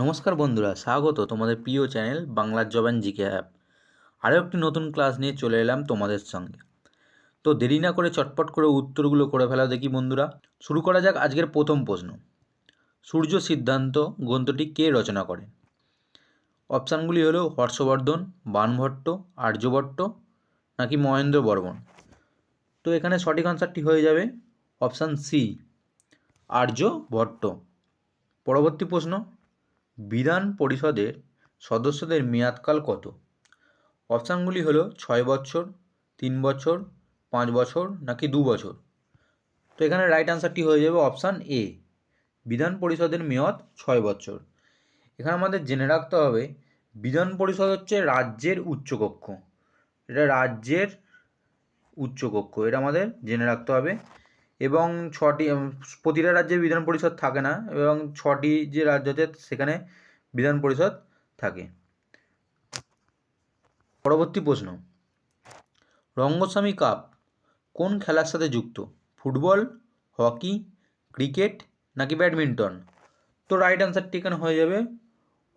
নমস্কার বন্ধুরা, স্বাগত তোমাদের প্রিয় চ্যানেল বাংলার জবান জিকে অ্যাপ। আরও একটি নতুন ক্লাস নিয়ে চলে এলাম তোমাদের সঙ্গে। তো দেরি না করে চটপট করে উত্তরগুলো করে ফেলা দেখি বন্ধুরা। শুরু করা যাক আজকের প্রথম প্রশ্ন। সূর্য সিদ্ধান্ত গ্রন্থটি কে রচনা করেন? অপশানগুলি হলো হর্ষবর্ধন, বাণভট্ট, আর্যভট্ট নাকি মহেন্দ্র বর্মন। তো এখানে সঠিক আনসারটি হয়ে যাবে অপশান সি, আর্যভট্ট। পরবর্তী প্রশ্ন, বিধান পরিষদের সদস্যদের মেয়াদকাল কত? অপশানগুলি হলো 6 বছর, 3 বছর, 5 বছর নাকি 2 বছর। তো এখানে রাইট আনসারটি হয়ে যাবে অপশান এ, বিধান পরিষদের মেয়াদ 6 বছর। এখানে আমাদের জেনে রাখতে হবে বিধান পরিষদ হচ্ছে রাজ্যের উচ্চকক্ষ, এটা রাজ্যের উচ্চকক্ষ, এটা আমাদের জেনে রাখতে হবে। এবং প্রতিটা রাজ্যে বিধান পরিষদ থাকে না, এবং 6টি যে রাজ্য আছে সেখানে বিধান পরিষদ থাকে। পরবর্তী প্রশ্ন, রঙ্গস্বামী কাপ কোন খেলার সাথে যুক্ত? ফুটবল, হকি, ক্রিকেট নাকি ব্যাডমিন্টন। তো রাইট আনসারটি এখানে হয়ে যাবে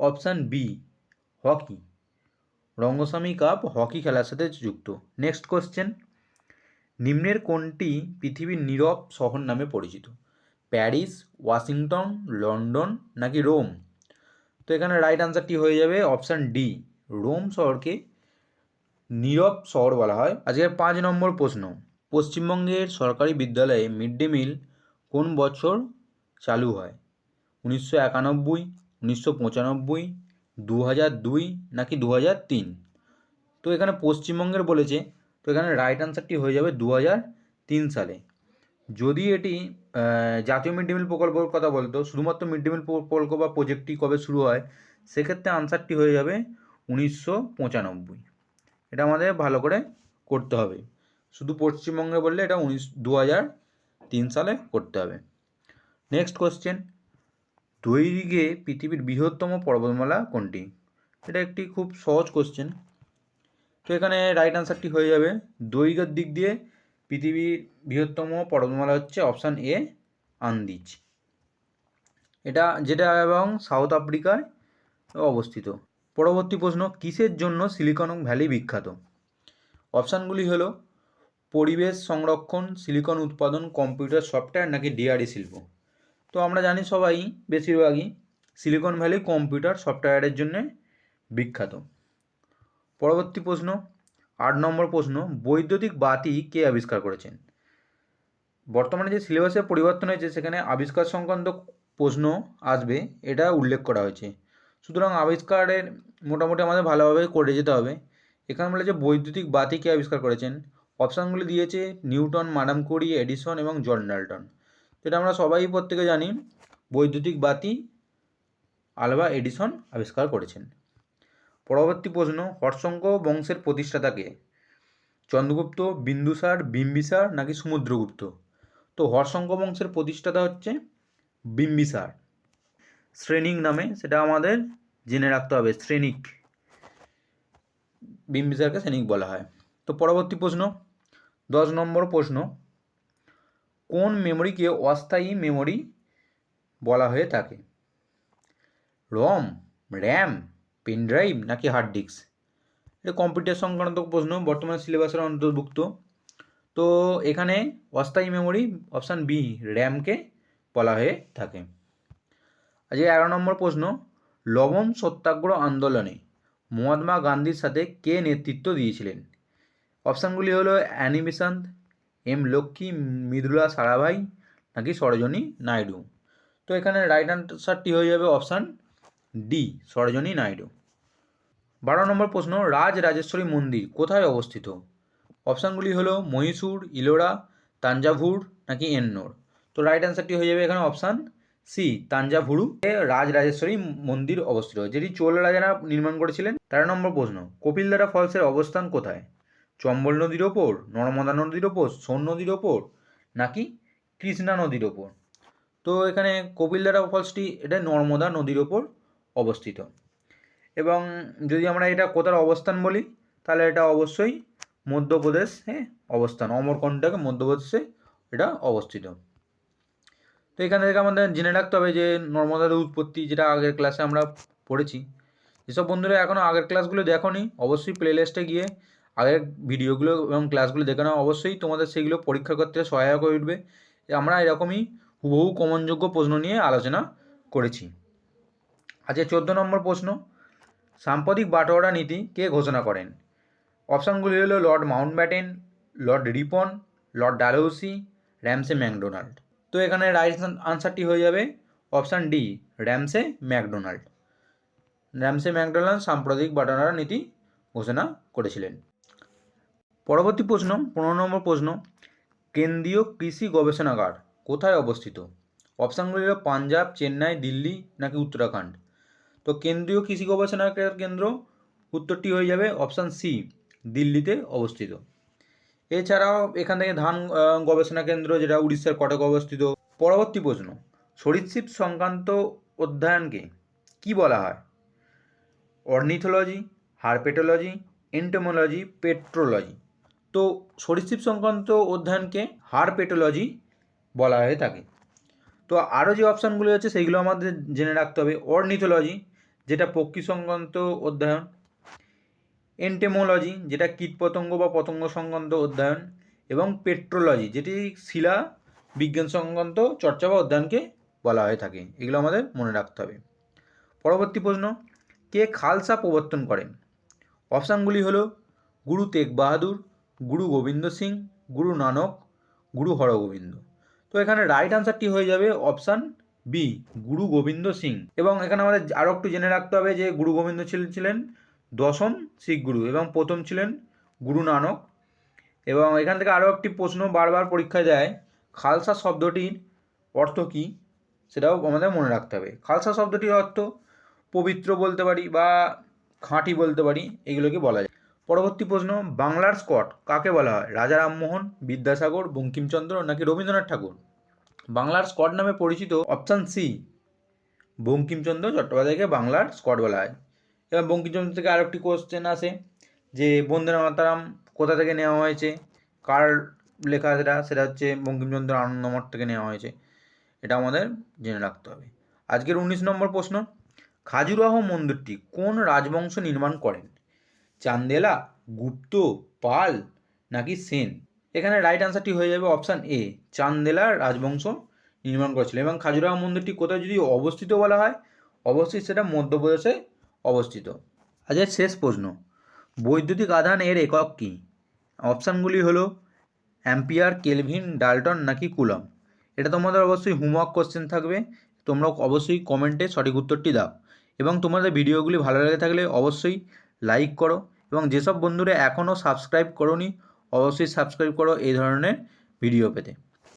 option B, hockey. Rangaswamy cup hockey খেলার সাথে যুক্ত। নেক্সট কোশ্চেন, নিম্নের কোনটি পৃথিবীর নীরব শহর নামে পরিচিত? প্যারিস, ওয়াশিংটন, লন্ডন নাকি রোম। তো এখানে রাইট আনসারটি হয়ে যাবে অপশান ডি, রোম শহরকে নীরব শহর বলা হয়। আজকের 5 নম্বর প্রশ্ন, পশ্চিমবঙ্গের সরকারি বিদ্যালয়ে মিড ডে মিল কোন বছর চালু হয়? 1991, 1995, 2002 নাকি 2003। তো এখানে পশ্চিমবঙ্গের বলেছে, তো এখানে রাইট আনসারটি হয়ে যাবে 2003 সালে। যদি এটি জাতীয় মিড ডে মিল প্রকল্পের কথা বলতো, শুধুমাত্র মিড ডে মিল প্রকল্প বা প্রজেক্টটি কবে শুরু হয়, সেক্ষেত্রে আনসারটি হয়ে যাবে 1995। এটা আমাদের ভালো করে করতে হবে, শুধু পশ্চিমবঙ্গে বললে এটা 2003 সালে করতে হবে। নেক্সট কোশ্চেন, দৈর্ঘ্যে পৃথিবীর বৃহত্তম পর্বতমালা কোনটি? এটা একটি খুব সহজ কোশ্চেন। তো এখানে রাইট আনসারটি হয়ে যাবে দৈর্ঘ্যের দিক দিয়ে পৃথিবীর বৃহত্তম পর্বতমালা হচ্ছে অপশান এ, আন্দিজ। যেটা এবং সাউথ আফ্রিকায় অবস্থিত। পরবর্তী প্রশ্ন, কিসের জন্য সিলিকন ভ্যালি বিখ্যাত? অপশানগুলি হলো পরিবেশ সংরক্ষণ, সিলিকন উৎপাদন, কম্পিউটার সফটওয়্যার নাকি ডেয়ারি শিল্প। তো আমরা জানি সবাই বেশিরভাগই সিলিকন ভ্যালি কম্পিউটার সফটওয়্যারের জন্য বিখ্যাত। পরবর্তী প্রশ্ন, 8 নম্বর প্রশ্ন, বৈদ্যুতিক বাতি কে আবিষ্কার করেছেন? বর্তমানে যে সিলেবাসের পরিবর্তন হয়েছে সেখানে আবিষ্কার সংক্রান্ত প্রশ্ন আসবে, এটা উল্লেখ করা হয়েছে। সুতরাং আবিষ্কারের মোটামুটি আমাদের ভালোভাবে করে যেতে হবে। এখানে বলেছে বৈদ্যুতিক বাতি কে আবিষ্কার করেছেন। অপশানগুলি দিয়েছে নিউটন, মাদাম কুরি, এডিসন এবং জন ডাল্টন। যেটা আমরা সবাই প্রত্যেকে জানি বৈদ্যুতিক বাতি আলভা এডিসন আবিষ্কার করেছেন। পরবর্তী প্রশ্ন, হর্ষঙ্ক বংশের প্রতিষ্ঠাতা কে? চন্দ্রগুপ্ত, বিন্দুসার, বিম্বিসার নাকি সমুদ্রগুপ্ত। তো হর্ষঙ্ক বংশের প্রতিষ্ঠাতা হচ্ছে বিম্বিসার, শ্রেণিক নামে, সেটা আমাদের জেনে রাখতে হবে, শ্রেণিক, বিম্বিসারকে শ্রেণিক বলা হয়। তো পরবর্তী প্রশ্ন, 10 নম্বর প্রশ্ন, কোন মেমোরিকে অস্থায়ী মেমোরি বলা হয়ে থাকে? রম, র্যাম, পেনড্রাইভ নাকি হার্ড ডিস্ক। এটা কম্পিউটার সংক্রান্ত প্রশ্ন, বর্তমান সিলেবাসের অন্তর্ভুক্ত। তো এখানে অস্থায়ী মেমোরি অপশান বি, র্যামকে বলা হয়ে থাকে। আজকে 11 নম্বর প্রশ্ন, লবণ সত্যাগ্রহ আন্দোলনে মহাত্মা গান্ধীর সাথে কে নেতৃত্ব দিয়েছিলেন? অপশানগুলি হলো Annie Besant, M Lakshmi, Mridula Sarabhai নাকি সরোজিনী নাইডু। তো এখানে রাইট আনসারটি হয়ে যাবে অপশান ডি, সরোজিনী নাইডু। 12 নম্বর প্রশ্ন, রাজরাজেশ্বরী মন্দির কোথায় অবস্থিত? অপশানগুলি হলো মহীশূর, ইলোরা, তাঞ্জাভুর নাকি এন্নোর। তো রাইট অ্যান্সারটি হয়ে যাবে এখানে অপশান সি, তাঞ্জাভুরু রাজরাজেশ্বরী মন্দির অবস্থিত, যেটি চোল রাজারা নির্মাণ করেছিলেন। 13 নম্বর প্রশ্ন, কপিলধারা ফলসের অবস্থান কোথায়? চম্বল নদীর ওপর, নর্মদা নদীর ওপর, সোন নদীর ওপর নাকি কৃষ্ণা নদীর ওপর। তো এখানে কপিলধারা ফলসটি এটা নর্মদা নদীর ওপর অবস্থিত। এবং যদি আমরা এটা কোথার অবস্থান বলি, তাহলে এটা অবশ্যই মধ্যপ্রদেশে অবস্থান, অমরকণ্টকে মধ্যপ্রদেশে এটা অবস্থিত। তো এখান থেকে আমাদের জেনে রাখতে হবে যে নর্মদার উৎপত্তি, যেটা আগের ক্লাসে আমরা পড়েছি। যেসব বন্ধুরা এখনও আগের ক্লাসগুলো দেখোনি, অবশ্যই প্লে লিস্টে গিয়ে আগের ভিডিওগুলো এবং ক্লাসগুলো দেখে নাও। অবশ্যই তোমাদের সেইগুলো পরীক্ষা করতে সহায়ক হয়ে উঠবে। আমরা এরকমই হুবহু কমনযোগ্য প্রশ্ন নিয়ে আলোচনা করেছি। আজকে 14 নম্বর প্রশ্ন, সাম্প্রতিক বাটোয়ারা নীতি কে ঘোষণা করেন? অপশানগুলি হলো Lord Mountbatten, Lord Ripon, Lord Dalhousie, Ramsay McDonald. তো এখানে রাইট আনসারটি হয়ে যাবে option D, Ramsay McDonald. Ramsay McDonald সাম্প্রতিক বাটোয়ারা নীতি ঘোষণা করেছিলেন। পরবর্তী প্রশ্ন, 15 নম্বর প্রশ্ন, কেন্দ্রীয় কৃষি গবেষণাগার কোথায় অবস্থিত? অপশানগুলি হলো পাঞ্জাব, চেন্নাই, দিল্লি নাকি উত্তরাখণ্ড। তো কেন্দ্রীয় কৃষি গবেষণাগার কেন্দ্র উত্তরটি হয়ে যাবে অপশান সি, দিল্লিতে অবস্থিত। এছাড়াও এখান থেকে ধান গবেষণা কেন্দ্র, যেটা উড়িষ্যার কটকে অবস্থিত। পরবর্তী প্রশ্ন, সরীসৃপ সংক্রান্ত অধ্যয়নকে কি বলা হয়? Ornithology, herpetology, entomology, petrology. তো সরীসৃপ সংক্রান্ত অধ্যয়নকে হারপেটোলজি বলা হয়ে থাকে। তো আরও যে অপশানগুলো আছে সেইগুলো আমাদের জেনে রাখতে হবে। অর্নিথোলজি, যেটা পক্ষী সংক্রান্ত অধ্যয়ন। এন্টেমোলজি, যেটা কীটপতঙ্গ বা পতঙ্গ সংক্রান্ত অধ্যয়ন। এবং পেট্রোলজি, যেটি শিলা বিজ্ঞান সংক্রান্ত চর্চা বা অধ্যয়নকে বলা হয়ে থাকে। এগুলো আমাদের মনে রাখতে হবে। পরবর্তী প্রশ্ন, কে খালসা প্রবর্তন করেন? অপশানগুলি হলো গুরু তেগ বাহাদুর, গুরু গোবিন্দ সিং, গুরু নানক, গুরু হরগোবিন্দ। তো এখানে রাইট আনসারটি হয়ে যাবে অপশান বি, গুরু গোবিন্দ সিং। এবং এখানে আমাদের আরও একটু জেনে রাখতে হবে যে গুরু গোবিন্দ ছিলেন দশম শিখ গুরু এবং প্রথম ছিলেন গুরু নানক। এবং এখান থেকে আরও একটি প্রশ্ন বারবার পরীক্ষায় দেয়, খালসা শব্দটির অর্থ কী সেটাও আমাদের মনে রাখতে হবে। খালসা শব্দটির অর্থ পবিত্র বলতে পারি বা খাঁটি বলতে পারি, এগুলোকে বলা যায়। পরবর্তী প্রশ্ন, বাংলার স্কট কাকে বলা হয়? রাজা রামমোহন, বিদ্যাসাগর, বঙ্কিমচন্দ্র নাকি রবীন্দ্রনাথ ঠাকুর? বাংলার স্কট নামে পরিচিত অপশান সি, বঙ্কিমচন্দ্র চট্টোপাধ্যায়কে বাংলার স্কট বলা হয়। এবার বঙ্কিমচন্দ্র থেকে আরেকটি কোশ্চেন আসে যে বন্দে মাতরম কোথা থেকে নেওয়া হয়েছে, কার লেখা সেটা হচ্ছে বঙ্কিমচন্দ্র আনন্দমঠ থেকে নেওয়া হয়েছে। এটা আমাদের জেনে রাখতে হবে। আজকের 19 নম্বর প্রশ্ন, খাজুরাহো মন্দিরটি কোন রাজবংশ নির্মাণ করেন? চান্দেলা, গুপ্ত, পাল নাকি সেন? এখানে রাইট আনসারটি হয়ে যাবে অপশান এ, চান্দেলা রাজবংশ নির্মাণ করেছিল। এবং খাজুরাহো মন্দিরটি কোথায় যদি অবস্থিত বলা হয়, অবশ্যই সেটা মধ্যপ্রদেশে অবস্থিত। আজকের শেষ প্রশ্ন, বৈদ্যুতিক আধান এর একক কী? অপশানগুলি হলো অ্যাম্পিয়ার, কেলভিন, ডাল্টন নাকি কুলম। এটা তোমাদের অবশ্যই হোমওয়ার্ক কোশ্চেন থাকবে, তোমরা অবশ্যই কমেন্টে সঠিক উত্তরটি দাও। এবং তোমাদের ভিডিওগুলি ভালো লেগে থাকলে অবশ্যই লাইক করো, এবং যেসব বন্ধুরা এখনও সাবস্ক্রাইব করোনি অবশ্যই সাবস্ক্রাইব করো এই ধরনের ভিডিও পেতে।